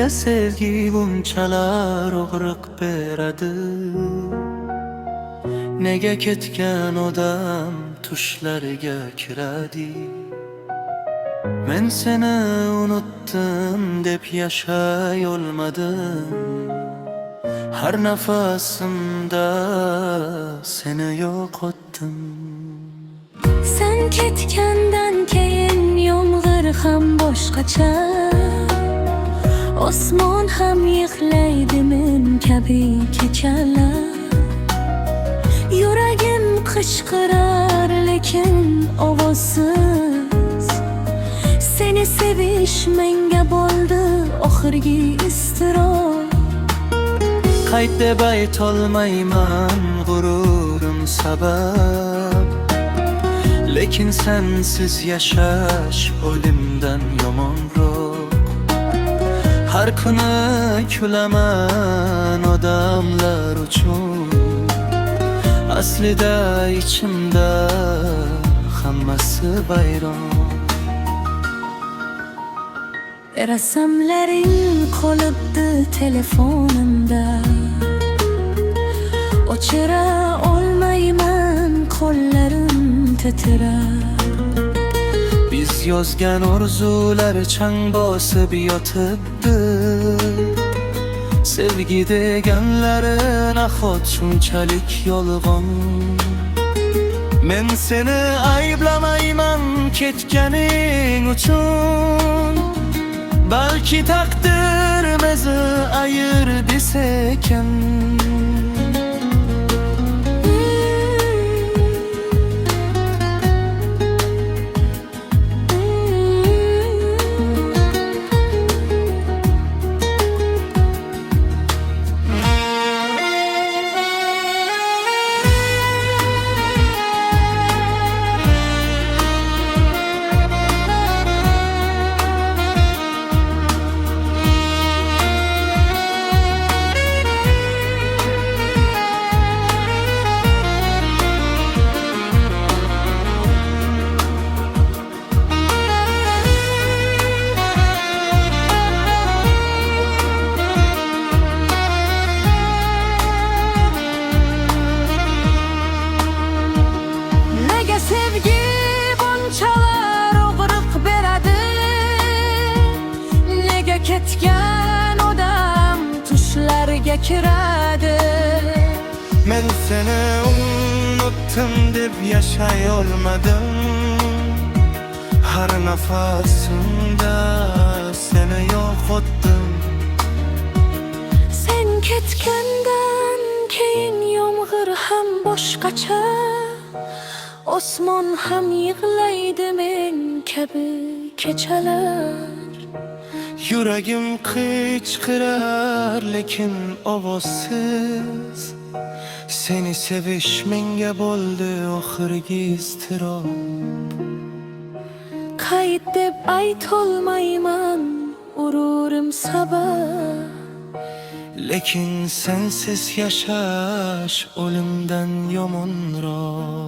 Nega sevgi bunchalar og'riq beradi? Nega ketgan odam tushlarga kiradi? Men seni unutdim deb yashay olmadim. Har nafasimda seni yo'qotdim. Sen ketgandan keyin yomg'ir ham boshqacha, osmon ham yig'laydi men kabi kechalar. Yuragim qishqirar lekin ovozsiz. Seni sevish menga bo'ldi oxirgi iztirob. Qayt deb aytolmayman g'ururim sabab, lekin sensiz yashash o'limdan yomonroq. Har kuni kulaman odamlar uchun, aslida ichimda hammasi bayron. Rasmlaring qolibdi telefonimda, o'chira olmayman, qo'llarim titrar. Biz yozgan orzular chang bosib yotibdi. Sevgi deganlari nahot shunchalik yolg'on? Men seni ayblamayman ketganing uchun. Balki takdir bizi ayirdi sekin. Ketgan odam tushlarga kiradi. Men seni unutdim deb yashay olmadim. Har nafasimda seni yo'qotdim. Sen ketgandan keyin yomg'ir ham boshqacha, osmon ham yig'laydi men kabi kechalar. Yuragim qichqirar lekin ovozsiz. Seni sevish menga bo'ldi oxirgi iztirob. Qayt deb aytolmayman g'ururim sabab, lekin sensiz yashash o'limdan yomonroq.